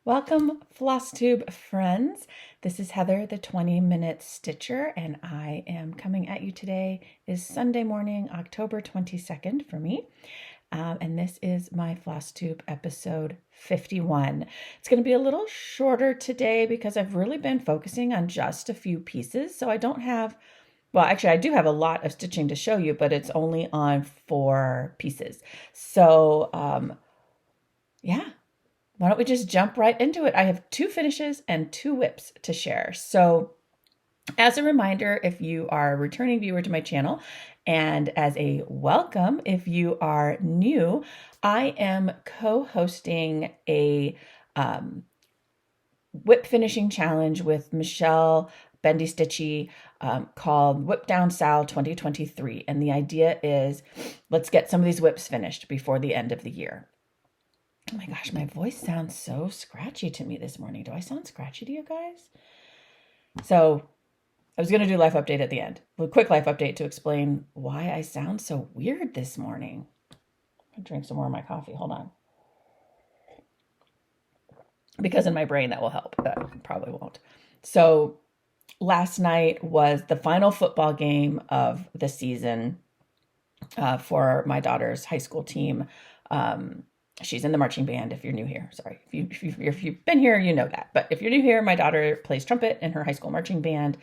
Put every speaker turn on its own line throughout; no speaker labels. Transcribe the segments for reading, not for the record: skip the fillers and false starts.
Welcome, FlossTube friends. This is Heather, the 20-minute stitcher, and I am coming at you today. Is Sunday morning, October 22nd for me, and this is my FlossTube episode 51. It's going to be a little shorter today because I've really been focusing on just a few pieces, so I don't have, well, actually I do have a lot of stitching to show you, but it's only on 4 pieces. So, yeah. Why don't we just jump right into it? I have 2 finishes and 2 whips to share. So as a reminder, if you are a returning viewer to my channel, and as a welcome, if you are new, I am co-hosting a whip finishing challenge with Michelle Bendy Stitchy called Whip Down Sal 2023. And the idea is let's get some of these whips finished before the end of the year. Oh my gosh, my voice sounds so scratchy to me this morning. Do I sound scratchy to you guys? So I was going to do a life update at the end. A quick life update to explain why I sound so weird this morning. I'll drink some more of my coffee. Hold on. Because in my brain that will help. That probably won't. So last night was the final football game of the season for my daughter's high school team. She's in the marching band if you're new here. Sorry. If you've been here, you know that. But if you're new here, my daughter plays trumpet in her high school marching band.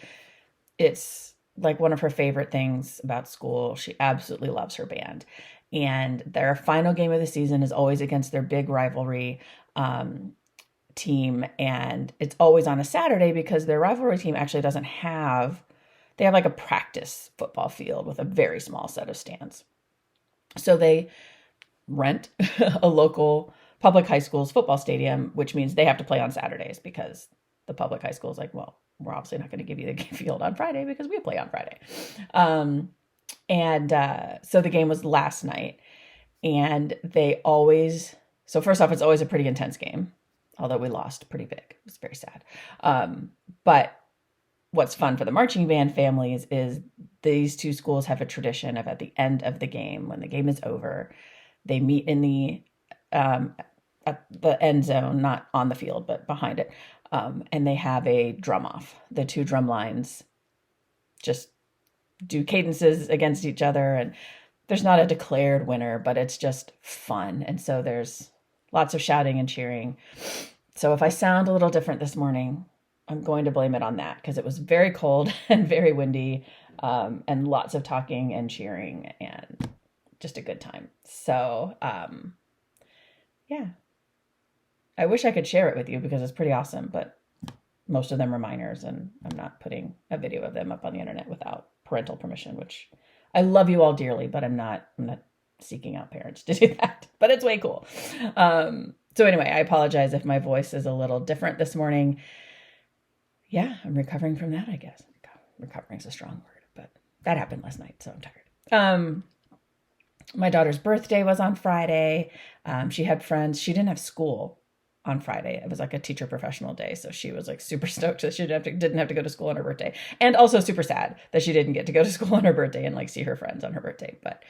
It's like one of her favorite things about school. She absolutely loves her band. And their final game of the season is always against their big rivalry team. And it's always on a Saturday because their rivalry team actually doesn't have, they have like a practice football field with a very small set of stands. So they rent a local public high school's football stadium, which means they have to play on Saturdays because the public high school is like, well, we're obviously not going to give you the field on Friday because we play on Friday. So the game was last night, and so first off, it's always a pretty intense game, although we lost pretty big. It was very sad. But what's fun for the marching band families is these 2 schools have a tradition of at the end of the game, when the game is over, they meet in the at the end zone, not on the field, but behind it. And they have a drum off. The 2 drum lines just do cadences against each other. And there's not a declared winner, but it's just fun. And so there's lots of shouting and cheering. So if I sound a little different this morning, I'm going to blame it on that because it was very cold and very windy, and lots of talking and cheering and just a good time. So, yeah, I wish I could share it with you because it's pretty awesome, but most of them are minors and I'm not putting a video of them up on the internet without parental permission, which I love you all dearly, but I'm not seeking out parents to do that, but it's way cool. So anyway, I apologize if my voice is a little different this morning. Yeah, I'm recovering from that, I guess. Recovering is a strong word, but that happened last night, so I'm tired. My daughter's birthday was on Friday. She had friends. She didn't have school on Friday. It was like a teacher professional day. So she was like super stoked that she didn't have to go to school on her birthday, and also super sad that she didn't get to go to school on her birthday and like see her friends on her birthday. But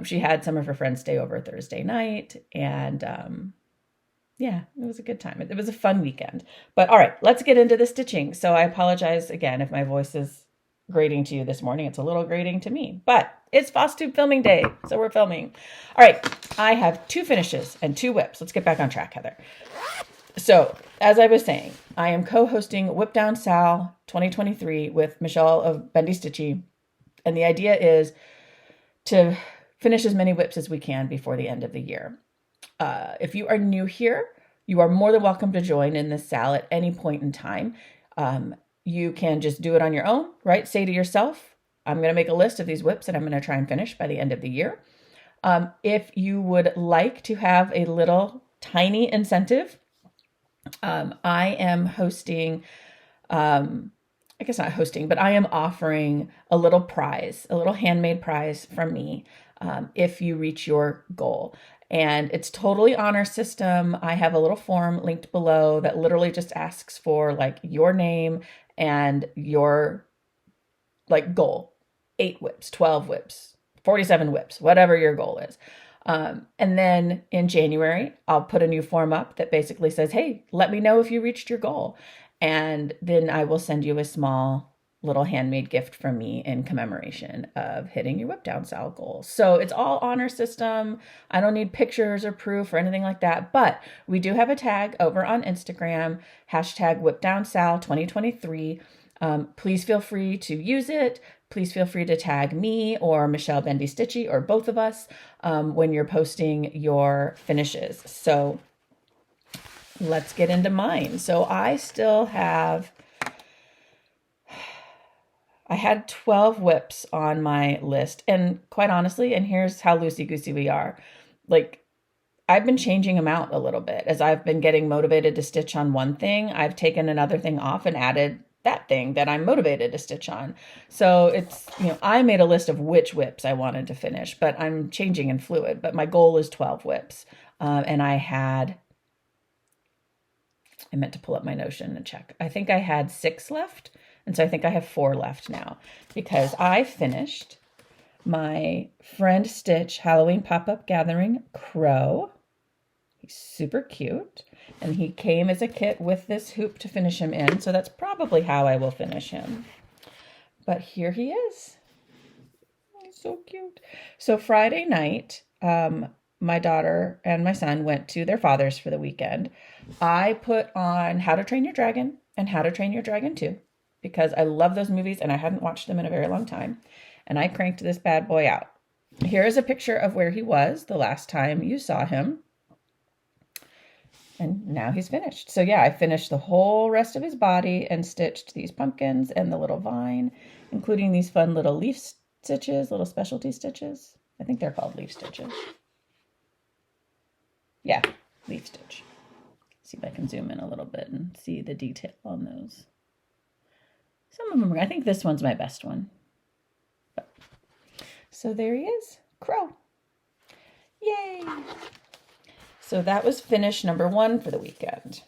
she had some of her friends stay over Thursday night, and yeah, it was a good time. It was a fun weekend. But all right, let's get into the stitching. So I apologize again if my voice is grating to you this morning. It's a little grating to me, but it's FlossTube filming day, so we're filming. All right, I have 2 finishes and 2 whips. Let's get back on track, Heather. So as I was saying, I am co-hosting Whip Down Sal 2023 with Michelle of Bendy Stitchy, and the idea is to finish as many whips as we can before the end of the year. If you are new here, you are more than welcome to join in this Sal at any point in time. You can just do it on your own, right? Say to yourself, I'm going to make a list of these whips and I'm going to try and finish by the end of the year. If you would like to have a little tiny incentive, I am hosting, I guess not hosting, but I am offering a little prize, a little handmade prize from me if you reach your goal. And it's totally honor system. I have a little form linked below that literally just asks for like your name and your like goal, 8 whips, 12 whips, 47 whips, whatever your goal is. And then in January, I'll put a new form up that basically says, hey, let me know if you reached your goal. And then I will send you a small little handmade gift from me in commemoration of hitting your whip down Sal goal. So it's all honor system. I don't need pictures or proof or anything like that, but we do have a tag over on Instagram, hashtag whip down Sal 2023. Please feel free to use it. Please feel free to tag me or Michelle Bendy Stitchy or both of us when you're posting your finishes. So let's get into mine. So I had 12 whips on my list. And quite honestly, and here's how loosey-goosey we are. Like, I've been changing them out a little bit. As I've been getting motivated to stitch on one thing, I've taken another thing off and added that thing that I'm motivated to stitch on. So it's, I made a list of which whips I wanted to finish, but I'm changing and fluid. But my goal is 12 whips. And I meant to pull up my Notion and check. I think I had 6 left. And so I think I have 4 left now because I finished my Friendstitch Halloween Pop-Up Gathering Crow. He's super cute. And he came as a kit with this hoop to finish him in. So that's probably how I will finish him. But here he is. He's so cute. So Friday night, my daughter and my son went to their father's for the weekend. I put on How to Train Your Dragon and How to Train Your Dragon 2 because I love those movies and I hadn't watched them in a very long time. And I cranked this bad boy out. Here is a picture of where he was the last time you saw him. And now he's finished. So yeah, I finished the whole rest of his body and stitched these pumpkins and the little vine, including these fun little leaf stitches, little specialty stitches. I think they're called leaf stitches. Yeah, leaf stitch. See if I can zoom in a little bit and see the detail on those. Some of them, I think this one's my best one. So there he is, Crow. Yay! So that was finish number 1 for the weekend.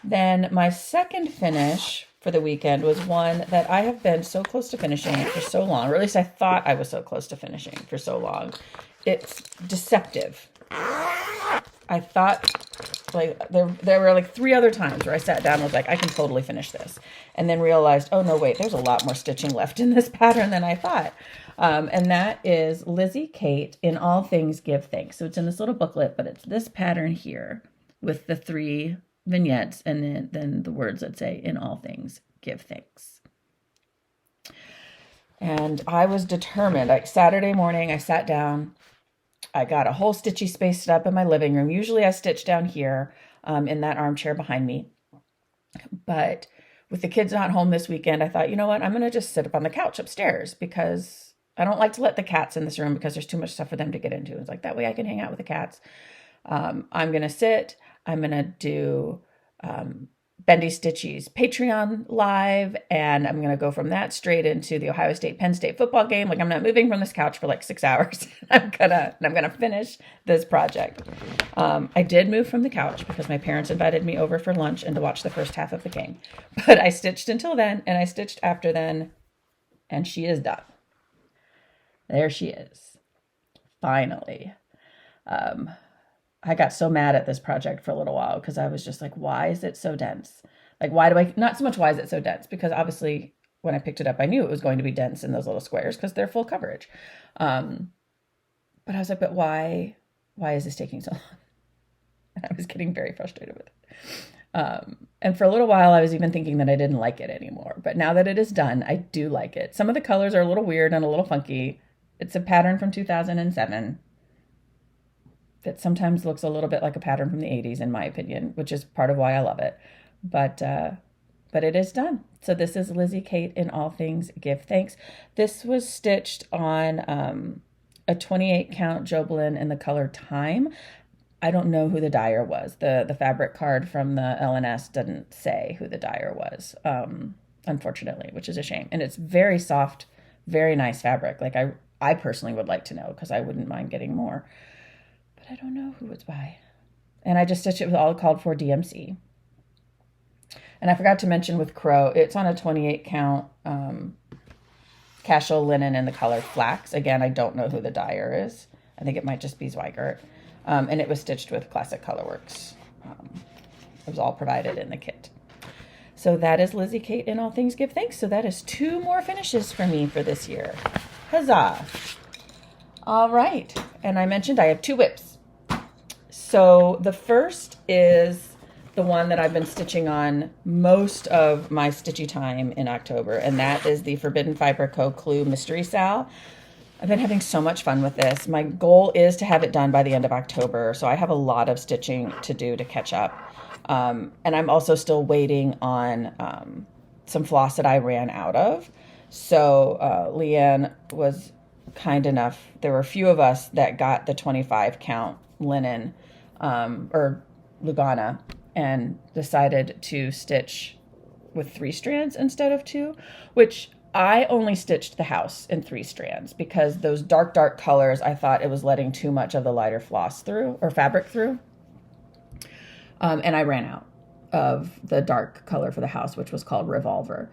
Then my second finish for the weekend was one that I have been so close to finishing for so long, or at least I thought I was so close to finishing for so long. It's Deceptive. I thought, like, there were like 3 other times where I sat down and was like, I can totally finish this. And then realized, oh no, wait, there's a lot more stitching left in this pattern than I thought. And that is Lizzie Kate, In All Things Give Thanks. So it's in this little booklet, but it's this pattern here with the 3 vignettes and then the words that say, In All Things Give Thanks. And I was determined. Like Saturday morning, I sat down. I got a whole stitchy space set up in my living room. Usually I stitch down here in that armchair behind me. But with the kids not home this weekend, I thought, you know what? I'm going to just sit up on the couch upstairs because I don't like to let the cats in this room because there's too much stuff for them to get into. It's like that way I can hang out with the cats. I'm going to sit. I'm going to do Bendy Stitchy's Patreon live, and I'm going to go from that straight into the Ohio State Penn State football game. Like, I'm not moving from this couch for like 6 hours. I'm gonna finish this project. I did move from the couch because my parents invited me over for lunch and to watch the first half of the game. But I stitched until then, and I stitched after then, and she is done. There she is. Finally. I got so mad at this project for a little while because I was just like, why is it so dense? Like, not so much why is it so dense? Because obviously when I picked it up, I knew it was going to be dense in those little squares because they're full coverage. But I was like, but why is this taking so long? And I was getting very frustrated with it. And for a little while, I was even thinking that I didn't like it anymore. But now that it is done, I do like it. Some of the colors are a little weird and a little funky. It's a pattern from 2007. That sometimes looks a little bit like a pattern from the 80s, in my opinion, which is part of why I love it. But it is done. So this is Lizzie Kate, In All Things Give Thanks. This was stitched on a 28 count Jobelan in the color Time. I don't know who the dyer was. The fabric card from the LNS didn't say who the dyer was, unfortunately, which is a shame. And it's very soft, very nice fabric. Like I personally would like to know because I wouldn't mind getting more. I don't know who it's by. And I just stitched it with all called for DMC. And I forgot to mention with Crow, it's on a 28 count casual linen in the color Flax. Again, I don't know who the dyer is. I think it might just be Zweigart. And it was stitched with Classic Colorworks. It was all provided in the kit. So that is Lizzie Kate in All Things Give Thanks. So that is 2 more finishes for me for this year. Huzzah! All right. And I mentioned I have 2 whips. So the first is the one that I've been stitching on most of my stitchy time in October, and that is the Forbidden Fiber Co. Clue Mystery Sal. I've been having so much fun with this. My goal is to have it done by the end of October, so I have a lot of stitching to do to catch up. And I'm also still waiting on some floss that I ran out of. So Leanne was kind enough. There were a few of us that got the 25 count linen or Lugana and decided to stitch with 3 strands instead of 2, which I only stitched the house in 3 strands because those dark colors, I thought it was letting too much of the lighter floss through or fabric through. And I ran out of the dark color for the house, which was called Revolver.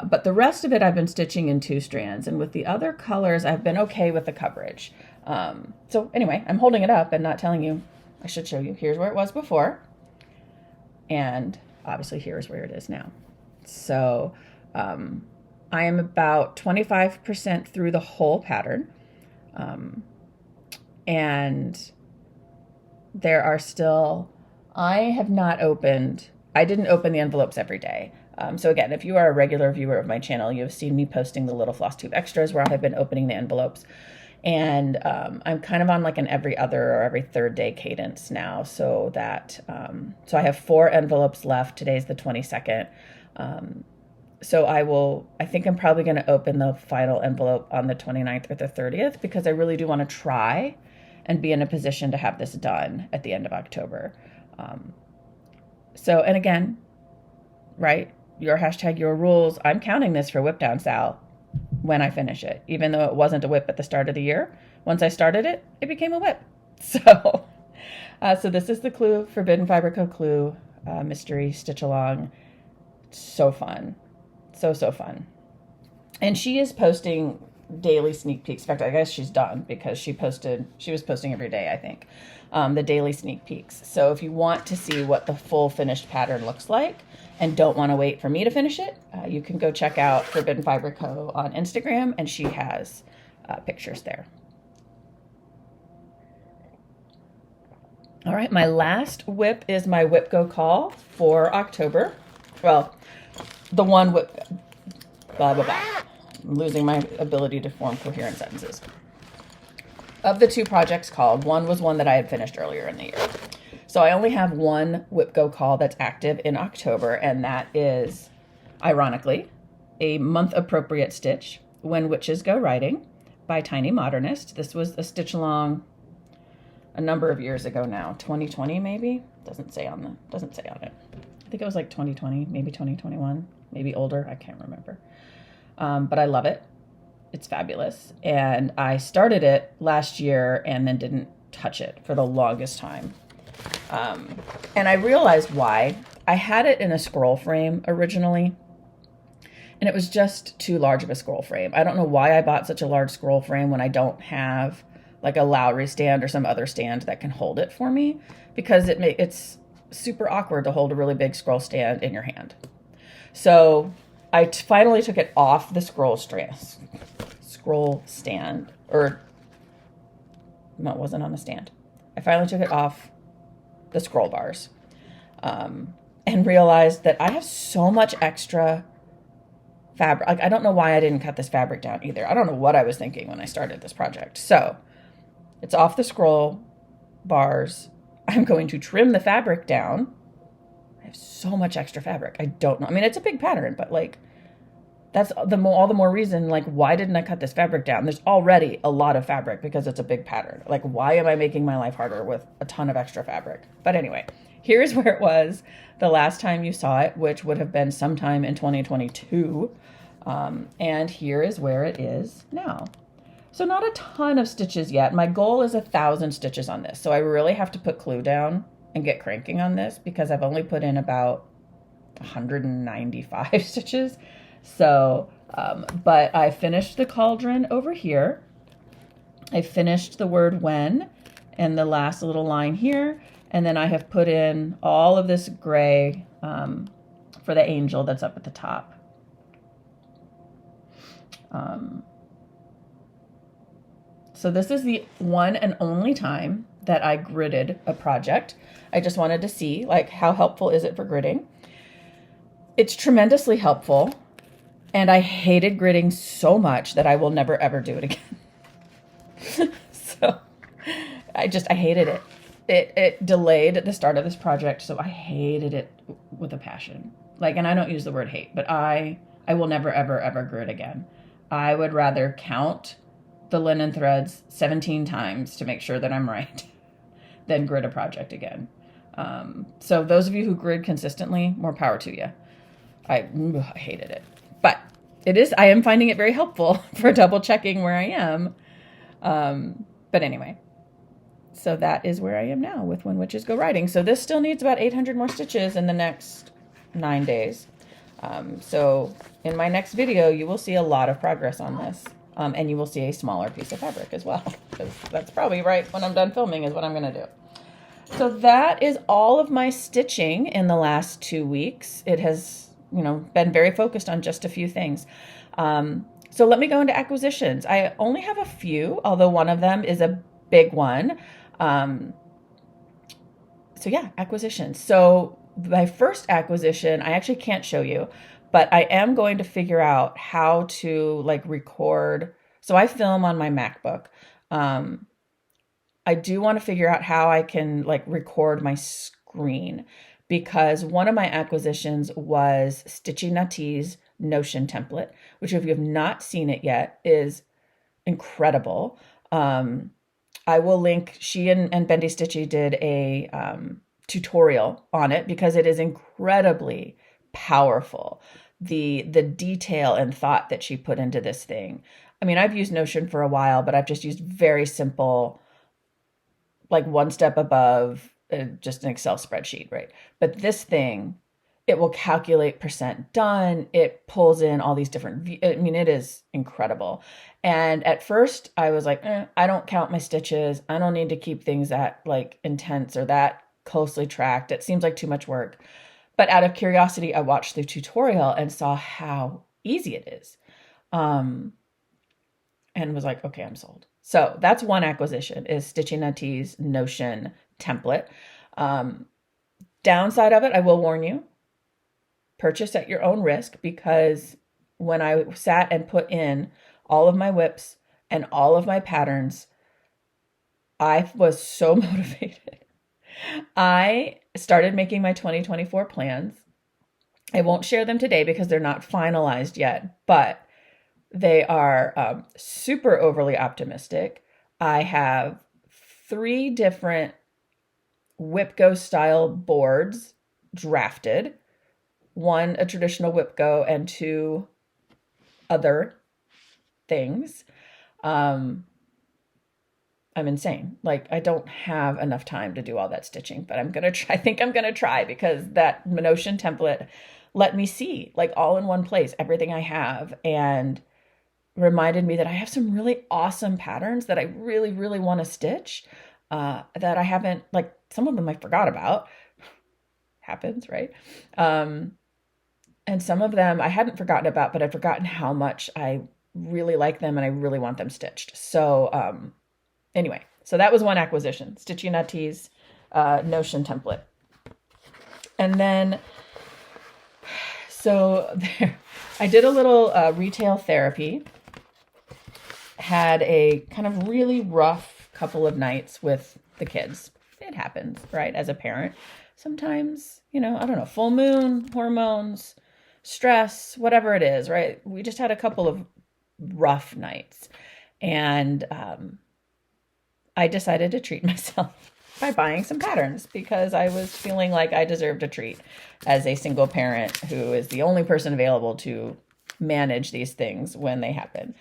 But the rest of it I've been stitching in 2 strands. And with the other colors, I've been okay with the coverage. So anyway, I'm holding it up and not telling you. I should show you. Here's where it was before. And obviously here's where it is now. So I am about 25% through the whole pattern. And there are still, I have not opened, I didn't open the envelopes every day. So again, if you are a regular viewer of my channel, you have seen me posting the little floss tube extras where I have been opening the envelopes. And I'm kind of on like an every other or every 3rd day cadence now. So that, so I have 4 envelopes left. Today's the 22nd. So I think I'm probably going to open the final envelope on the 29th or the 30th because I really do want to try and be in a position to have this done at the end of October. So, and again, right, your hashtag, your rules, I'm counting this for Whip Down Sal when I finish it, even though it wasn't a whip at the start of the year. Once I started it, it became a whip. So, so this is the Clue, Forbidden Fiber Co. Clue Mystery Stitch Along. So fun. So fun. And she is posting daily sneak peeks. In fact, I guess she's done because she was posting every day, I think, the daily sneak peeks. So if you want to see what the full finished pattern looks like and don't want to wait for me to finish it, you can go check out Forbidden Fiber Co. on Instagram, and she has pictures there. All right, my last whip is my WIPGO call for October. Well, the one whip, blah, blah, blah. I'm losing my ability to form coherent sentences. Of the 2 projects called, one was one that I had finished earlier in the year. So I only have one WIPGO call that's active in October, and that is, ironically, a month-appropriate stitch, When Witches Go Riding, by Tiny Modernist. This was a stitch along a number of years ago now, 2020 maybe? Doesn't say on it. I think it was like 2020, maybe 2021, maybe older, I can't remember. But I love it. It's fabulous. And I started it last year and then didn't touch it for the longest time. And I realized why. I had it in a scroll frame originally, and it was just too large of a scroll frame. I don't know why I bought such a large scroll frame when I don't have like a Lowry stand or some other stand that can hold it for me, because it's super awkward to hold a really big scroll stand in your hand. So I finally took it off the scroll stand, or no, it wasn't on the stand. I finally took it off the scroll bars, and realized that I have so much extra fabric. Like, I don't know why I didn't cut this fabric down either. I don't know what I was thinking when I started this project. So it's off the scroll bars. I'm going to trim the fabric down. I have so much extra fabric. I don't know. I mean, it's a big pattern, but like, that's all the more reason, like, why didn't I cut this fabric down? There's already a lot of fabric because it's a big pattern. Like, why am I making my life harder with a ton of extra fabric? But anyway, here's where it was the last time you saw it, which would have been sometime in 2022. And here is where it is now. So not a ton of stitches yet. My goal is 1,000 stitches on this. So I really have to put clue down and get cranking on this because I've only put in about 195 stitches. So, but I finished the cauldron over here, I finished the word when and the last little line here. And then I have put in all of this gray for the angel that's up at the top. So this is the one and only time that I gridded a project. I just wanted to see, like, how helpful is it for gridding? It's tremendously helpful. And I hated gridding so much that I will never, ever do it again. So I hated it. It delayed the start of this project, so I hated it with a passion. Like, and I don't use the word hate, but I will never, ever, ever grid again. I would rather count the linen threads 17 times to make sure that I'm right than grid a project again. So those of you who grid consistently, more power to you. I hated it. But I am finding it very helpful for double checking where I am. But anyway, so that is where I am now with When Witches Go Riding. So this still needs about 800 more stitches in the next 9 days. So in my next video, you will see a lot of progress on this. And you will see a smaller piece of fabric as well, because that's probably right when I'm done filming is what I'm going to do. So that is all of my stitching in the last 2 weeks. It has, been very focused on just a few things. So let me go into acquisitions. I only have a few, although one of them is a big one. So yeah, acquisitions. So my first acquisition, I actually can't show you, but I am going to figure out how to record. So I film on my MacBook. I do want to figure out how I can record my screen, because one of my acquisitions was Stitchy Nutty's Notion template, which if you have not seen it yet is incredible. I will link, she and Bendy Stitchy did a tutorial on it because it is incredibly powerful. The detail and thought that she put into this thing. I mean, I've used Notion for a while, but I've just used very simple, one step above just an Excel spreadsheet, right? But this thing, it will calculate % done. It pulls in all these different, it is incredible. And at first I was like, I don't count my stitches. I don't need to keep things that intense or that closely tracked. It seems like too much work. But out of curiosity, I watched the tutorial and saw how easy it is. And was like, okay, I'm sold. So that's one acquisition, is Stitchy Nutty's Notion template. Downside of it, I will warn you, purchase at your own risk, because when I sat and put in all of my whips and all of my patterns, I was so motivated. I started making my 2024 plans. I won't share them today because they're not finalized yet, but they are super overly optimistic. I have 3 different WIPGO style boards drafted, 1 a traditional WIPGO and 2 other things. I'm insane. I don't have enough time to do all that stitching, but I'm going to try. I think I'm going to try, because that Notion template let me see all in one place, everything I have, and reminded me that I have some really awesome patterns that I really, really want to stitch, that I haven't, some of them I forgot about. Happens, right? And some of them I hadn't forgotten about, but I've forgotten how much I really like them and I really want them stitched. So, anyway, so that was one acquisition, Stitchy Nutty's Notion template. And then, so there, I did a little retail therapy, had a kind of really rough couple of nights with the kids. It happens, right? As a parent, sometimes, I don't know, full moon, hormones, stress, whatever it is, right? We just had a couple of rough nights. And I decided to treat myself by buying some patterns, because I was feeling like I deserved a treat as a single parent who is the only person available to manage these things when they happen.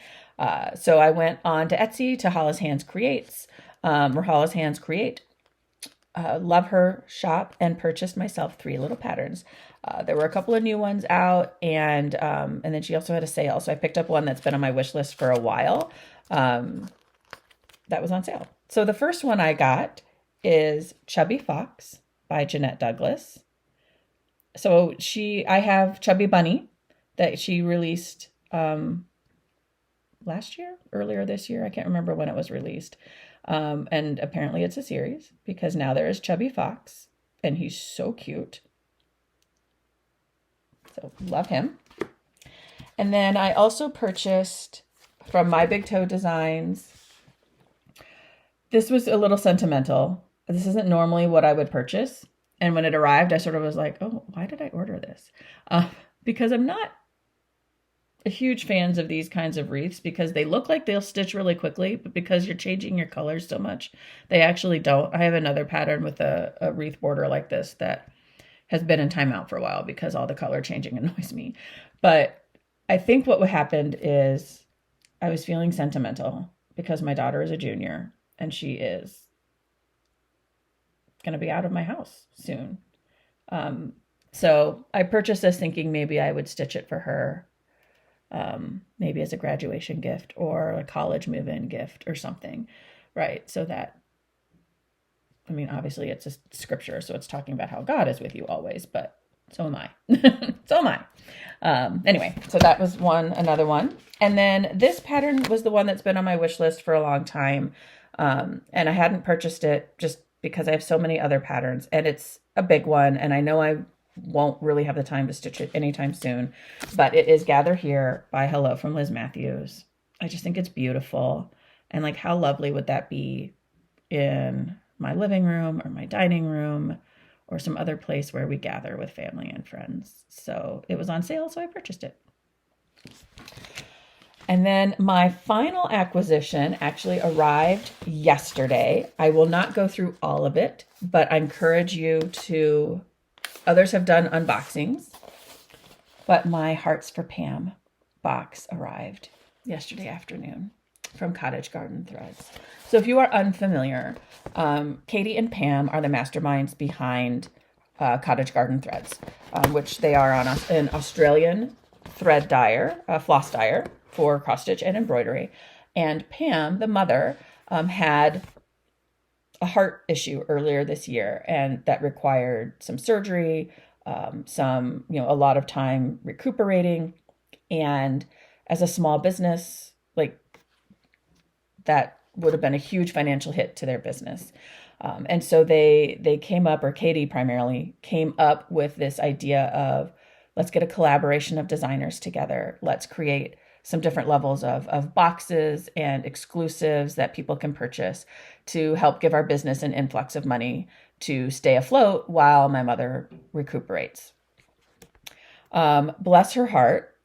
So I went on to Etsy to Hollis Hands Creates, or Hollis Hands Create. Love her shop, and purchased myself 3 little patterns. There were a couple of new ones out, and then she also had a sale. So I picked up one that's been on my wish list for a while. that was on sale. So the first one I got is Chubby Fox by Jeannette Douglas. So I have Chubby Bunny that she released last year, earlier this year. I can't remember when it was released. And apparently it's a series because now there is Chubby Fox and he's so cute. So love him. And then I also purchased from My Big Toe Designs. This was a little sentimental. This isn't normally what I would purchase. And when it arrived, I sort of was like, oh, why did I order this? Because I'm not a huge fans of these kinds of wreaths because they look like they'll stitch really quickly, but because you're changing your colors so much, they actually don't. I have another pattern with a wreath border like this that has been in timeout for a while because all the color changing annoys me. But I think what happened is I was feeling sentimental because my daughter is a junior and she is going to be out of my house soon. So I purchased this thinking maybe I would stitch it for her, maybe as a graduation gift or a college move-in gift or something, right? So that, I mean, obviously it's a scripture, so it's talking about how God is with you always, but so am I. So am I. Anyway, so that was another one. And then this pattern was the one that's been on my wish list for a long time. And I hadn't purchased it just because I have so many other patterns and it's a big one. And I know I won't really have the time to stitch it anytime soon, but it is Gather Here by Hello from Liz Mathews. I just think it's beautiful. And like, how lovely would that be in my living room or my dining room or some other place where we gather with family and friends. So it was on sale, so I purchased it. And then my final acquisition actually arrived yesterday. I will not go through all of it, but I encourage you to, others have done unboxings, but my Hearts for Pam box arrived yesterday afternoon from Cottage Garden Threads. So if you are unfamiliar, Katie and Pam are the masterminds behind Cottage Garden Threads, which they are an Australian thread dyer, floss dyer for cross stitch and embroidery. And Pam, the mother, had a heart issue earlier this year, and that required some surgery, a lot of time recuperating. And as a small business, like, that would have been a huge financial hit to their business. And so they came up, or Katie primarily came up with this idea of, let's get a collaboration of designers together. Let's create some different levels of boxes and exclusives that people can purchase to help give our business an influx of money to stay afloat while my mother recuperates. Bless her heart,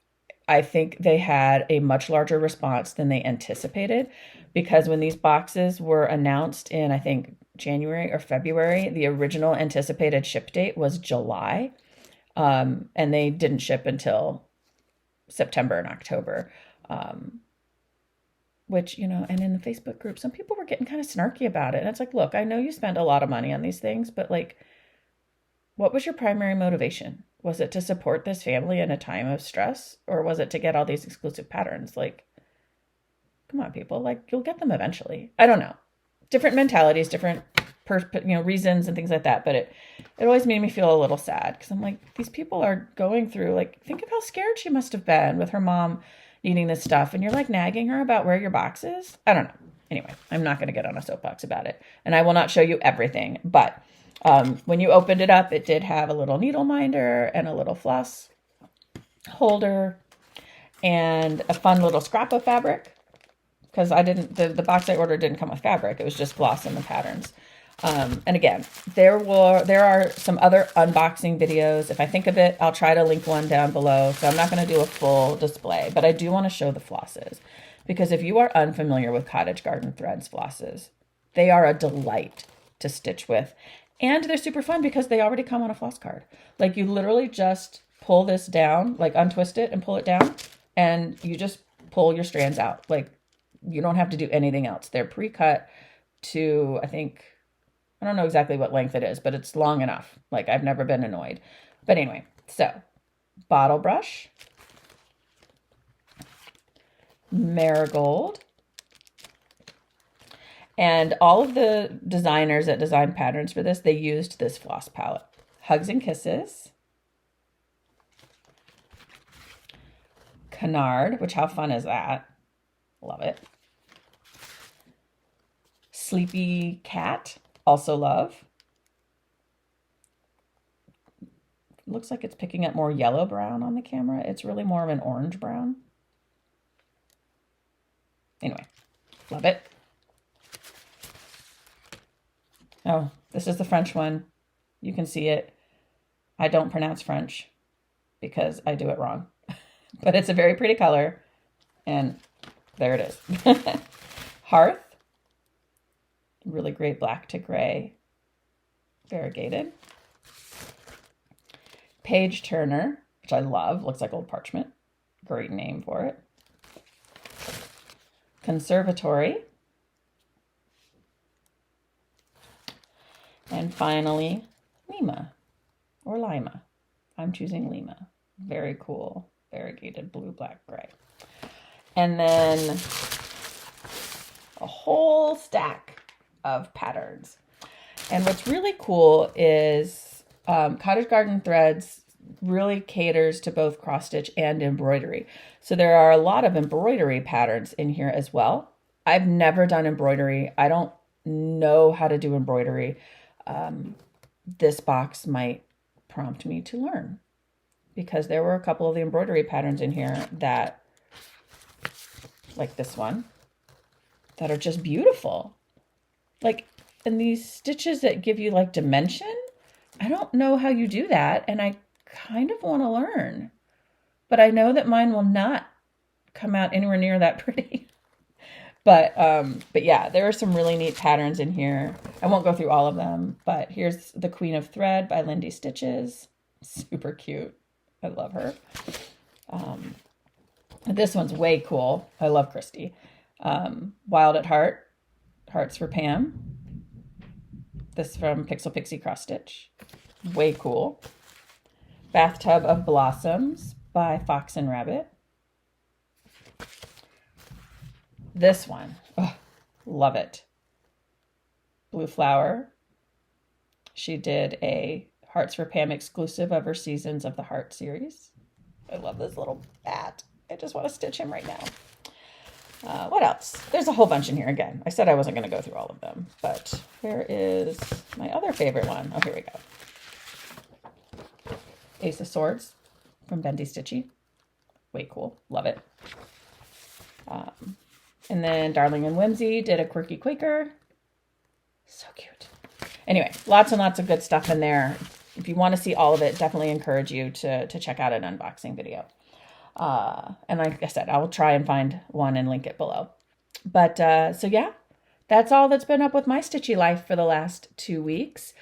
I think they had a much larger response than they anticipated, because when these boxes were announced in, I think, January or February, the original anticipated ship date was July, and they didn't ship until September and October, which, and in the Facebook group, some people were getting kind of snarky about it. And it's like, look, I know you spend a lot of money on these things, but like, what was your primary motivation? Was it to support this family in a time of stress, or was it to get all these exclusive patterns? Like, come on, people, like, you'll get them eventually. I don't know. Different mentalities, different reasons and things like that. But it always made me feel a little sad, because I'm like, these people are going through, like, think of how scared she must have been with her mom needing this stuff. And you're like nagging her about where your box is. I don't know. Anyway, I'm not going to get on a soapbox about it. And I will not show you everything. But when you opened it up, it did have a little needle minder and a little floss holder and a fun little scrap of fabric. Because the box I ordered didn't come with fabric. It was just gloss in the patterns. And again, there are some other unboxing videos. If I think of it, I'll try to link one down below. So I'm not going to do a full display, but I do want to show the flosses. Because if you are unfamiliar with Cottage Garden Threads flosses, they are a delight to stitch with. And they're super fun because they already come on a floss card. Like, you literally just pull this down, like untwist it and pull it down, and you just pull your strands out. Like, you don't have to do anything else. They're pre-cut to, I don't know exactly what length it is, but it's long enough. Like, I've never been annoyed. But anyway, so bottle brush, marigold, And all of the designers that designed patterns for this, they used this floss palette. Hugs and Kisses. Canard, which how fun is that? Love it. Sleepy Cat, also love. Looks like it's picking up more yellow brown on the camera. It's really more of an orange brown. Anyway, love it. Oh, this is the French one. You can see it. I don't pronounce French because I do it wrong. But it's a very pretty color. And there it is. Hearth. Really great black to gray. Variegated. Page Turner, which I love. Looks like old parchment. Great name for it. Conservatory. And finally, Lima or Lima. I'm choosing Lima. Very cool. Variegated blue, black, gray. And then a whole stack of patterns. And what's really cool is Cottage Garden Threads really caters to both cross stitch and embroidery. So there are a lot of embroidery patterns in here as well. I've never done embroidery. I don't know how to do embroidery. This box might prompt me to learn because there were a couple of the embroidery patterns in here that, like this one, that are just beautiful. Like, and these stitches that give you like dimension, I don't know how you do that. And I kind of want to learn, but I know that mine will not come out anywhere near that pretty. But yeah, there are some really neat patterns in here. I won't go through all of them, but here's the Queen of Thread by Lindy Stitches. Super cute. I love her. This one's way cool. I love Christy. Wild at Heart, Hearts for Pam. This from Pixel Pixie Cross Stitch. Way cool. Bathtub of Blossoms by Fox and Rabbit. This one, oh, love it. Blue Flower. She did a Hearts for Pam exclusive of her Seasons of the Heart series. I love this little bat. I just want to stitch him right now. What else? There's a whole bunch in here again. I said I wasn't going to go through all of them, but here is my other favorite one. Oh, here we go. Ace of Swords from Bendy Stitchy. Way cool. Love it. And then Darling and Whimsy did a Quirky Quaker. So cute. Anyway, lots and lots of good stuff in there. If you want to see all of it, definitely encourage you to check out an unboxing video. And like I said, I will try and find one and link it below. But so yeah, that's all that's been up with my stitchy life for the last 2 weeks.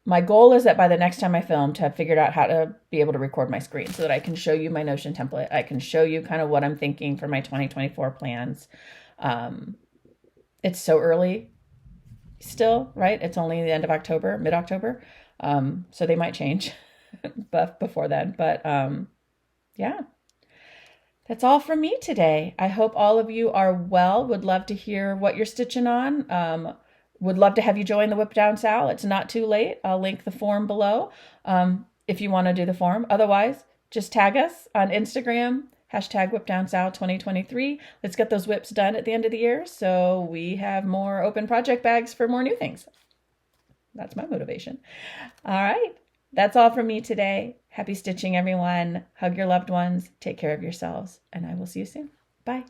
My goal is that by the next time I film to have figured out how to be able to record my screen so that I can show you my Notion template. I can show you kind of what I'm thinking for my 2024 plans. It's so early still, right? It's only the end of October, mid-October. So they might change but before then. But yeah, that's all from me today. I hope all of you are well. Would love to hear what you're stitching on. Would love to have you join the Whip Down Sal. It's not too late. I'll link the form below if you want to do the form. Otherwise, just tag us on Instagram, #WhipDownSal2023. Let's get those whips done at the end of the year so we have more open project bags for more new things. That's my motivation. All right. That's all from me today. Happy stitching, everyone. Hug your loved ones. Take care of yourselves. And I will see you soon. Bye.